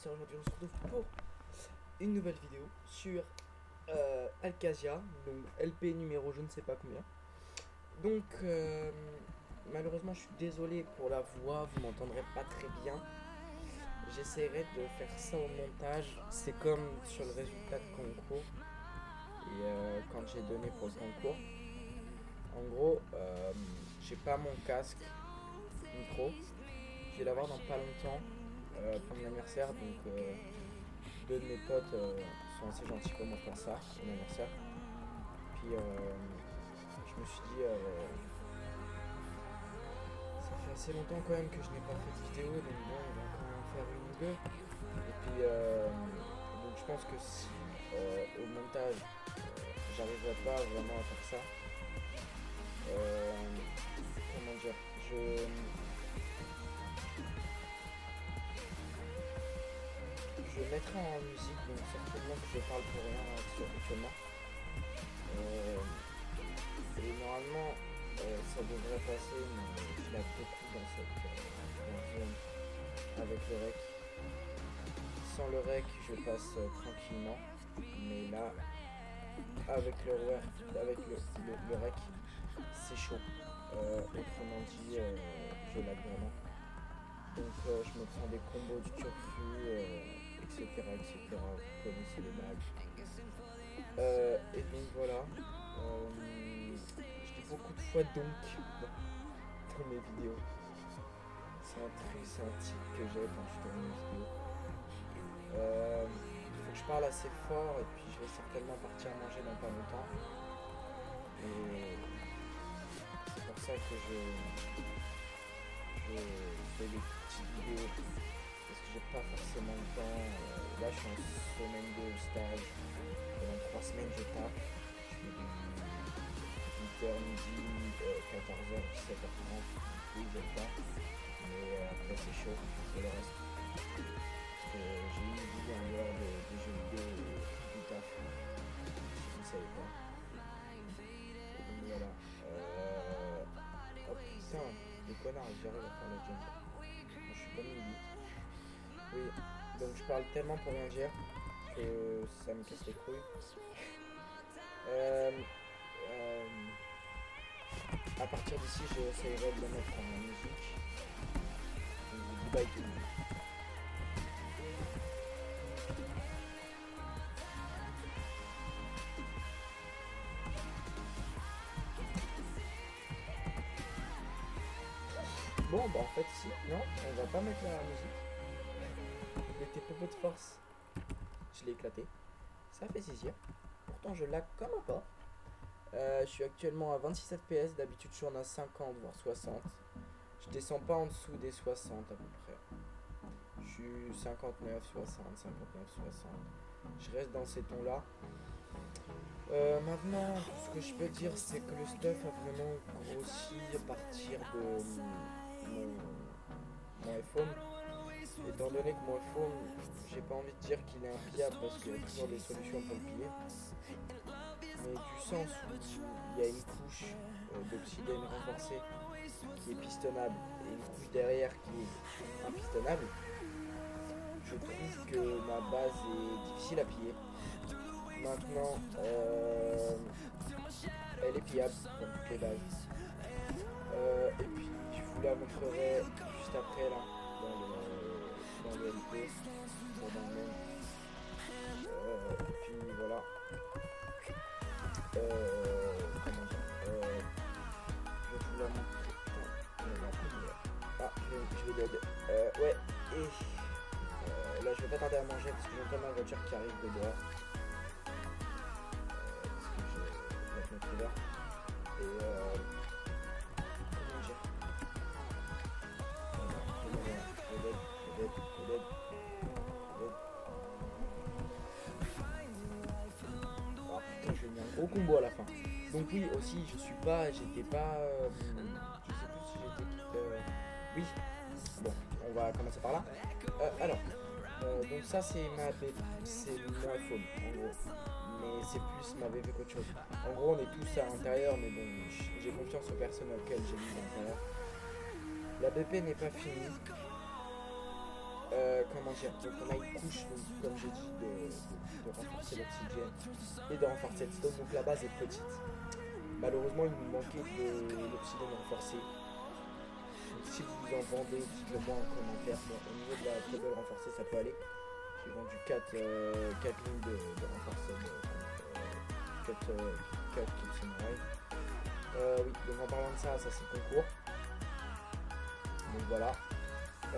ça, aujourd'hui on se retrouve pour une nouvelle vidéo sur Alcasia, donc LP numéro je ne sais pas combien. Donc malheureusement je suis désolé pour la voix, vous m'entendrez pas très bien. J'essaierai de faire ça au montage, c'est comme sur le résultat de concours et quand j'ai donné pour le concours. En gros, j'ai pas mon casque micro, je vais l'avoir dans pas longtemps pour mon anniversaire, donc deux de mes potes sont assez gentils pour m'offrir ça pour mon anniversaire. Puis je me suis dit, ça fait assez longtemps quand même que je n'ai pas fait de vidéo, donc bon, on va quand même en faire une ou deux. Et puis donc je pense que si au montage j'arriverai pas vraiment à faire ça, comment dire, je mettrai en musique, donc certainement que je parle pour rien actuellement. Et normalement ça devrait passer, mais je la beaucoup dans cette zone avec le rec. Sans le rec je passe tranquillement, mais là avec le rec c'est chaud. Autrement dit je lag vraiment. Donc je me prends des combos du turfu, etc., etc. Vous connaissez les blagues. Et donc voilà. Je dis beaucoup de fois donc dans mes vidéos. C'est un tic que j'ai quand je tourne une vidéo. Il faut que je parle assez fort et puis je vais certainement partir manger dans pas longtemps. Et c'est pour ça que je fais des petites vidéos parce que j'ai pas forcément le temps. Là je suis en semaine de stage. Pendant 3 semaines je tape. Je fais du 8h midi, 14h, 17h30, oui j'aime pas. Mais après c'est chaud pour le reste. Parce que j'ai eu une vie en dehors des jeux vidéo et du taf. Si vous ne savez pas. Et donc voilà. Oh putain, les connards, j'arrive à faire la jump. Moi, je suis comme une bite. Oui, donc je parle tellement pour rien dire que ça me casse les couilles. À partir d'ici, j'essaierai de le mettre en musique. Je vous dis bye tout le monde. Bon, bah en fait, si, non, on va pas mettre la musique. Il était peu de force. Je l'ai éclaté. Ça fait saisir. Pourtant, je lag comme un porc. Je suis actuellement à 26 fps. D'habitude, je suis en à 50 voire 60. Je descends pas en dessous des 60 à peu près. Je suis 59, 60, 59, 60. Je reste dans ces tons-là. Maintenant, ce que je peux dire, c'est que le stuff a vraiment grossi à partir de mon iPhone. Étant donné que mon iPhone, j'ai pas envie de dire qu'il est impliable parce qu'il y a toujours des solutions pour le piller. Mais du sens où il y a une couche d'obsidienne renforcée qui est pistonnable et une couche derrière qui est impistonnable, je trouve que ma base est difficile à piller. Maintenant, elle est pillable comme toutes les bases. Et puis je vous la montrerai juste après là, dans le LP, dans le même. Et puis voilà. Comment dire, je vais vous la montrer. Ah, je vais dead. Ouais, et là je vais pas tarder à manger parce que j'entends ma voiture qui arrive de dehors. Parce que je vais mettre mon couvert. Et comment dire, je vais dead. Oh putain, je lui ai mis un gros combo à la fin. Donc oui, aussi, j'étais pas, je sais plus si j'étais, oui, bon, on va commencer par là. Donc ça c'est mon iPhone, en gros. Mais c'est plus ma BB qu'autre chose. En gros, on est tous à l'intérieur, mais bon, j'ai confiance aux personnes auxquelles j'ai mis à l'intérieur. La BP n'est pas finie. comment dire, donc on a une couche, donc, comme j'ai dit, de renforcer l'oxygène et de renforcer le stone, donc la base est petite. Malheureusement, il nous manquait de l'oxygène renforcé. Donc si vous en vendez, dites-le moi en commentaire. Bon, au niveau de la table renforcée, ça peut aller. J'ai vendu 4 lignes de renforcement, 4 kits samouraï. Oui, donc en parlant de ça, c'est le concours. Donc voilà.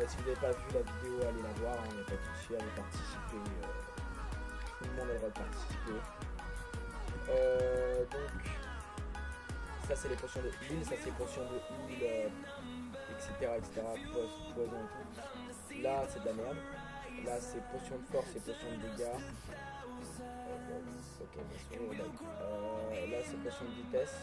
Si vous n'avez pas vu la vidéo, allez la voir, il n'y a pas de souci, allez participer. Tout le monde a le droit de participer. Donc, ça c'est les potions de heal, ça c'est les potions de heal, etc. Poison et tout. Là c'est de la merde. Là c'est potion de force et potion de dégâts. Ok, là c'est potion de vitesse.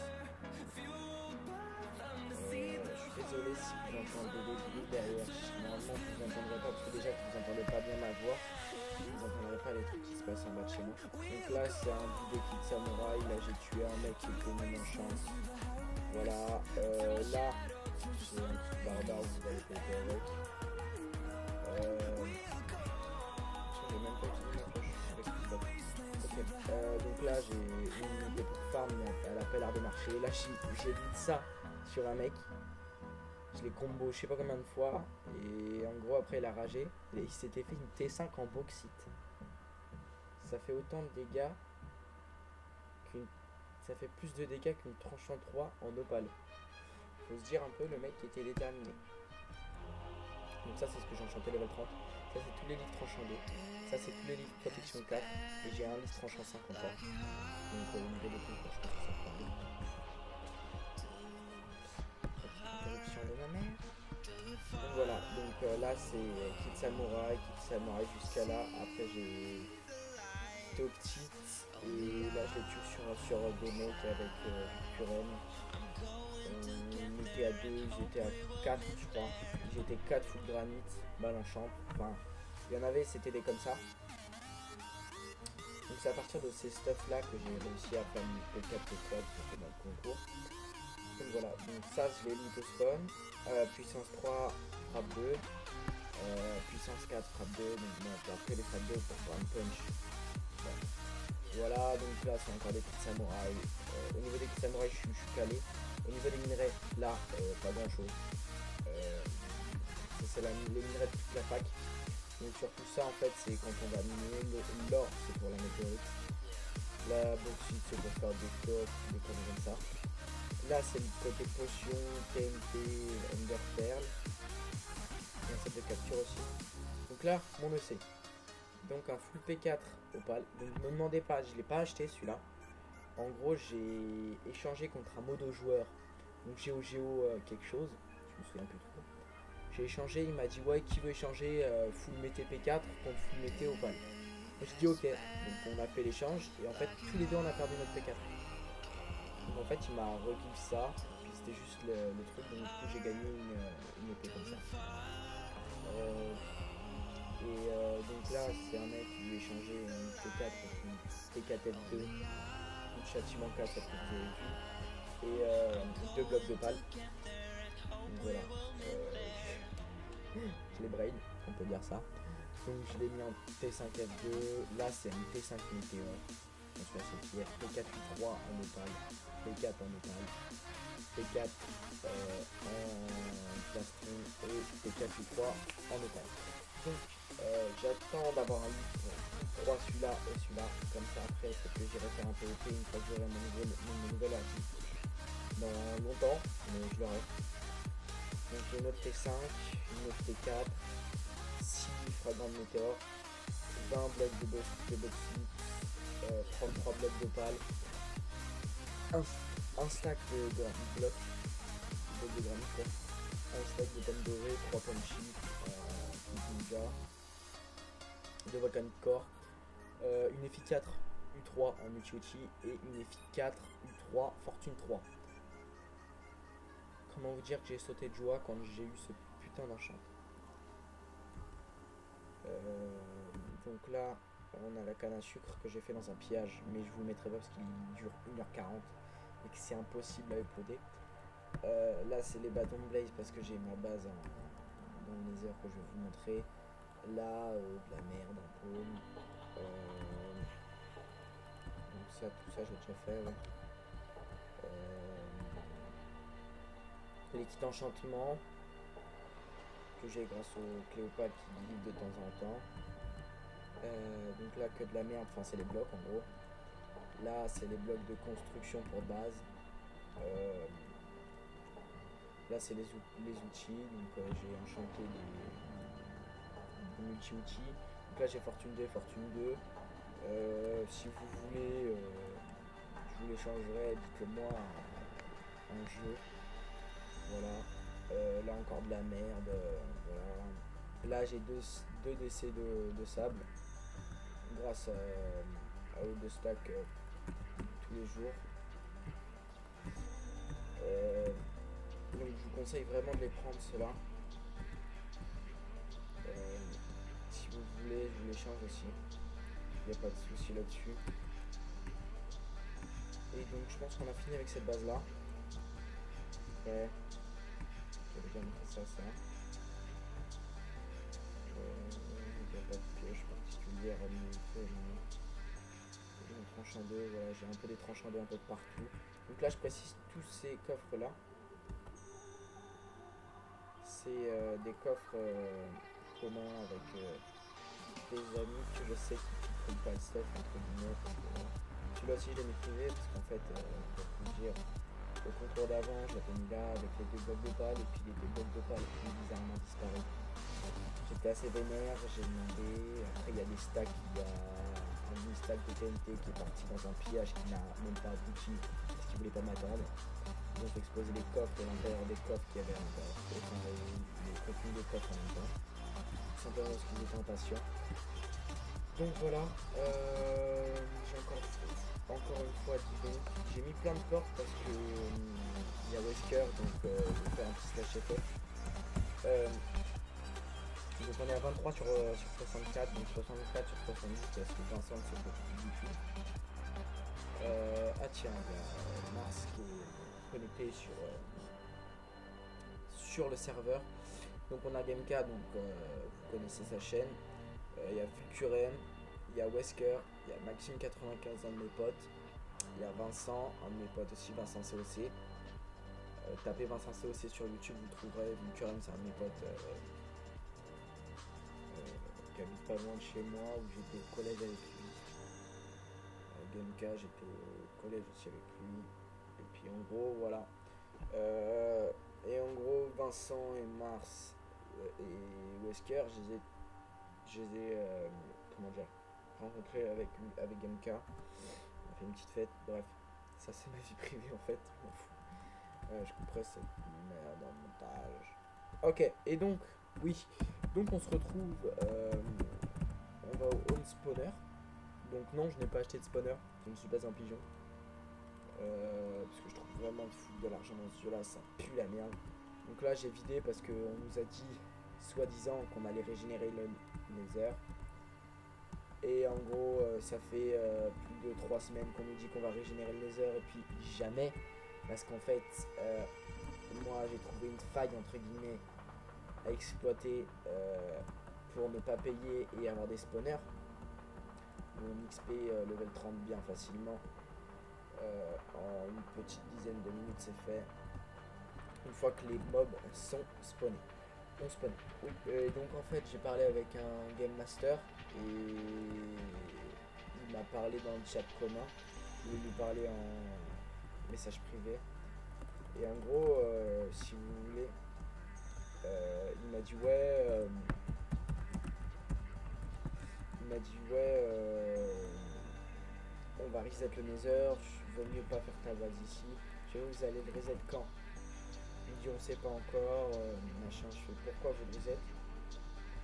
Je suis désolé si vous entendez des bruits derrière. Normalement vous n'entendrez pas parce que déjà vous n'entendez pas bien ma voix. Vous n'entendrez pas les trucs qui se passent en bas de chez moi. Donc là c'est un vidéo kit samouraï. Là j'ai tué un mec qui était même en chance. Voilà. Là j'ai un petit barbare, vous allez péter avec. J'ai même pas utilisé ma poche. Ok. Donc là j'ai une idée pour farm, mais elle a pas l'air de marcher. Là j'ai mis ça sur un mec. Je l'ai combo je sais pas combien de fois. Et en gros après il a ragé. Et il s'était fait une T5 en bauxite. Ça fait autant de dégâts qu'une. Ça fait plus de dégâts qu'une tranchant 3 en opale. Faut se dire un peu le mec qui était déterminé. Donc ça c'est ce que j'ai enchanté level 30. Ça c'est tous les livres tranchant 2. Ça c'est tous les livres protection 4. Et j'ai un livre tranchant 5 encore. Donc au niveau des concours je pense que ça prend bien. Interruption de ma mère. Donc voilà, donc là c'est kit samouraï jusqu'à là. Après j'ai Octite et là je les tue sur des mecs avec Kuren. On était à 2, ils étaient à 4 je crois. J'étais 4 full granit, balle en champ. Enfin, il y en avait, c'était des comme ça. Donc c'est à partir de ces stuff là que j'ai réussi à faire une P4 P3 dans le concours. Donc voilà, donc ça je l'ai loot au spawn. Puissance 3, frappe 2. Puissance 4, frappe 2. Donc bon, après les frappe 2 pour faire un punch. Voilà, donc là c'est encore des kits samouraï. Au niveau des kits samouraï, je suis calé. Au niveau des minerais, là, pas grand chose. C'est les minerais de toute la fac. Donc sur tout ça, en fait, c'est quand on va miner. L'or, c'est pour la météorite. La bauxite, c'est pour faire des coffres, des conneries comme ça. Là, c'est le côté potion, TNT, Underpearl. Il y a un set de capture aussi. Donc là, mon EC. Donc un full P4 opale. Donc ne me demandez pas, je l'ai pas acheté celui-là. En gros j'ai échangé contre un modo joueur. Donc Géo quelque chose. Je me souviens plus trop. J'ai échangé, il m'a dit ouais qui veut échanger full mété P4 contre full mété opale. J'ai dit ok. Donc on a fait l'échange et en fait tous les deux on a perdu notre P4. Donc en fait il m'a regive ça. Puis c'était juste le truc. Donc du coup j'ai gagné une épée comme ça. Donc là c'est un mec qui lui échangé une T4 contre une T4F2, une châtiment 4 après que vous avez vu, et 2 blocs de pal. Donc voilà, je l'ai braid, on peut dire ça. Donc je l'ai mis en T5F2, là c'est un T5 météore, je suis assez fier, T4U3 en opale, T4 en opale, T4 en plastron et T4U3 en opale. Donc j'attends d'avoir un livre pour 3 celui-là et celui-là, comme ça après c'est que j'irai faire un PvP une fois que j'aurai mon nouvel article dans longtemps, mais je l'aurai. Donc une autre T5, une autre T4, 6 fragments de météore, 20 blocs de bauxite, 33 blocs d'opale, un stack de blocs de granit, un stack de pommes dorées, 3 pommes chips, ninja, 2 volcanic core, une EFI 4 U3 en Uchiuchi et une EFI 4 U3 Fortune 3. Comment vous dire que j'ai sauté de joie quand j'ai eu ce putain d'enchant. Donc là on a la canne à sucre que j'ai fait dans un pillage, mais je vous le mettrai pas parce qu'il dure 1h40 et que c'est impossible à uploader. Là c'est les bâtons de blaze parce que j'ai ma base dans le nether que je vais vous montrer. Là, de la merde, un paume. Donc ça, tout ça, j'ai déjà fait. Ouais. Les kits d'enchantement que j'ai grâce au Cléopâtre qui livre de temps en temps. Donc là, que de la merde, enfin, c'est les blocs en gros. Là, c'est les blocs de construction pour base. Là, c'est les outils. Donc, j'ai enchanté des multi-outils. Donc là, j'ai Fortune 2, Fortune 2. Si vous voulez, je vous les changerai, dites-le moi en jeu. Voilà. Là, encore de la merde. Voilà. Là, j'ai deux décès de sable. Grâce à eux de stack tous les jours. Donc je vous conseille vraiment de les prendre ceux-là. Si vous voulez, je vous les change aussi. Il n'y a pas de souci là-dessus. Et donc je pense qu'on a fini avec cette base-là. Ouais. J'avais déjà montré ça. Il n'y a pas de pioche particulière à montrer. Une tranche en deux, voilà, j'ai un peu des tranches en deux un peu de partout. Donc là je précise tous ces coffres là. C'est des coffres communs avec des amis que je sais qui ne prennent pas le stuff entre guillemets. Celui-là aussi je l'ai mis privé parce qu'en fait, pour vous dire, au concours d'avant je l'avais mis là avec les deux blocs de balle et puis les deux blocs de balle qui ont bizarrement disparu. J'étais assez vénère, j'ai demandé, après il y a des stacks, il y a un mini-stack de TNT qui est parti dans un pillage qui n'a même pas abouti parce qu'il voulait pas m'attendre. Ils ont fait exploser les coffres et l'intérieur des coffres qui avaient les contenus des coffres en même temps. Simplement parce qu'ils étaient impatients. Donc voilà, j'ai encore une fois dit j'ai mis plein de portes parce que il y a Wesker, donc je vais faire un petit slash effort. Donc on est à 23 sur 64, donc 64 sur 70 parce que Vincent ne se fait du tout. Ah tiens, il y a Mars qui est connecté sur le serveur. Donc on a Gameka, donc vous connaissez sa chaîne. Il y a Fulcurem, il y a Wesker, il y a Maxime95, un de mes potes. Il y a Vincent, un de mes potes aussi, Vincent COC. Tapez Vincent COC sur YouTube, vous trouverez. Fulcurem, c'est un de mes potes qui habite pas loin de chez moi, où j'étais au collège avec lui. Gameka, j'étais au collège aussi avec lui. Et puis en gros, voilà. Et en gros, Vincent et Mars et Wesker, je les ai comment dire, rencontrés avec Gameka. On a fait une petite fête, bref. Ça, c'est ma vie privée en fait, je m'en fous. Je couperai cette merde en montage. Ok, et donc, oui. Donc on se retrouve, on va au home spawner. Donc non, je n'ai pas acheté de spawner, je ne suis pas un pigeon. Parce que je trouve vraiment de foutre de l'argent dans ce jeu là, ça pue la merde. Donc là j'ai vidé parce qu'on nous a dit, soi-disant, qu'on allait régénérer le nether. Et en gros ça fait plus de 3 semaines qu'on nous dit qu'on va régénérer le nether et puis jamais. Parce qu'en fait, moi j'ai trouvé une faille entre guillemets à exploiter pour ne pas payer et avoir des spawners. Mon XP level 30 bien facilement. En une petite dizaine de minutes c'est fait. Une fois que les mobs sont spawnés. On spawn. Oui. Et donc en fait j'ai parlé avec un game master et il m'a parlé dans le chat commun. Je voulais lui parler en message privé. Et en gros, si vous voulez, il m'a dit ouais. On va reset le nether, vaut mieux pas faire ta base ici. Je vais vous allez le reset quand? Il me dit on sait pas encore, machin. Je fais pourquoi vous le reset?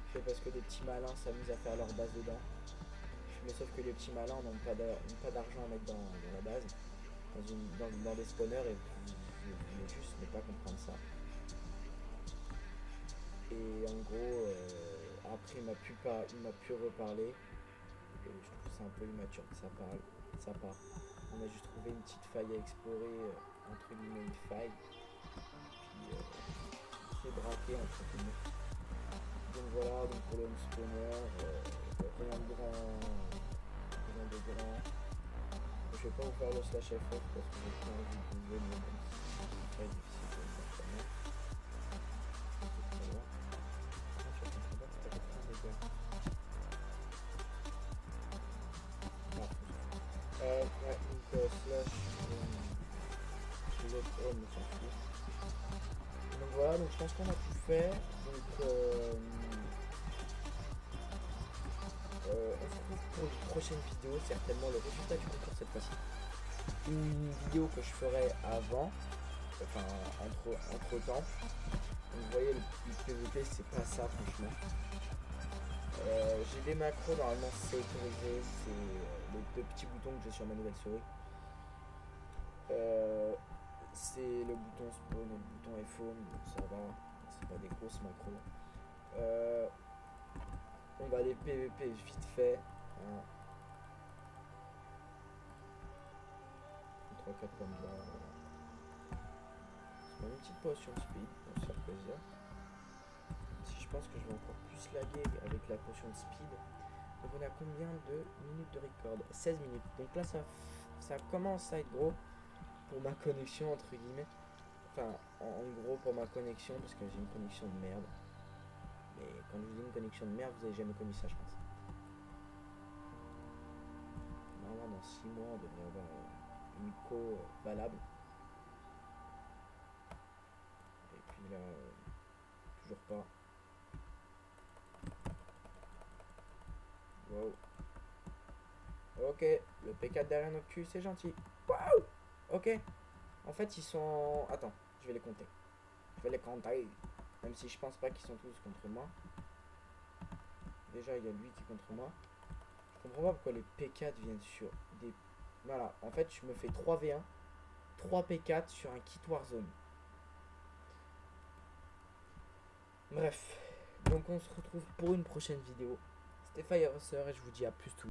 Je fais parce que des petits malins s'amusent à faire leur base dedans. Mais sauf que les petits malins n'ont pas d'argent à mettre dans la base, dans des spawners, et je voulais juste ne pas comprendre ça. Et en gros, après il m'a pu reparler. Et je trouve ça un peu immature de sa part. On a juste trouvé une petite faille à explorer, entre guillemets une faille, puis qui est braquée entre guillemets. Donc voilà, donc pour le home spawner, rien de grand. Rien de grand. Je vais pas vous faire le slash FF parce que j'ai pas envie de vous venir, même si c'est très difficile de le faire quand même. C'est très loin. Ah, je comprends pas que t'as 80 dégâts. Ah, ouais, donc slash. Je vais être home, on s'en fout. Donc voilà, donc je pense qu'on a tout fait. Donc on se retrouve pour une prochaine vidéo, certainement le résultat du concours cette fois-ci. Une vidéo que je ferai avant, enfin entre temps. Donc vous voyez le PVP c'est pas ça franchement. J'ai des macros normalement sécurisés, c'est les deux petits boutons que j'ai sur ma nouvelle souris. C'est le bouton spawn et le bouton iPhone, donc ça va, c'est pas des grosses macros. On va aller PVP vite fait. Hein. 3-4 pommes là. C'est pas une petite potion de speed, on se faire plaisir. Si je pense que je vais encore plus laguer avec la potion de speed. Donc on a combien de minutes de record? 16 minutes. Donc là ça commence à être gros pour ma connexion entre guillemets. Enfin en gros pour ma connexion parce que j'ai une connexion de merde. Mais quand je vous dis une connexion de merde, vous avez jamais connu ça je pense. Normalement dans 6 mois on devrait avoir une co valable. Et puis là toujours pas. Wow. Ok, le P4 derrière notre cul, c'est gentil. Waouh. Ok. En fait, ils sont... Attends, je vais les compter. Je vais les compter. Même si je pense pas qu'ils sont tous contre moi. Déjà, il y a lui qui est contre moi. Je comprends pas pourquoi les P4 viennent sur des... Voilà, en fait, je me fais 3v1. 3 P4 sur un kit Warzone. Bref. Donc, on se retrouve pour une prochaine vidéo. C'était Firehusser et je vous dis à plus tout.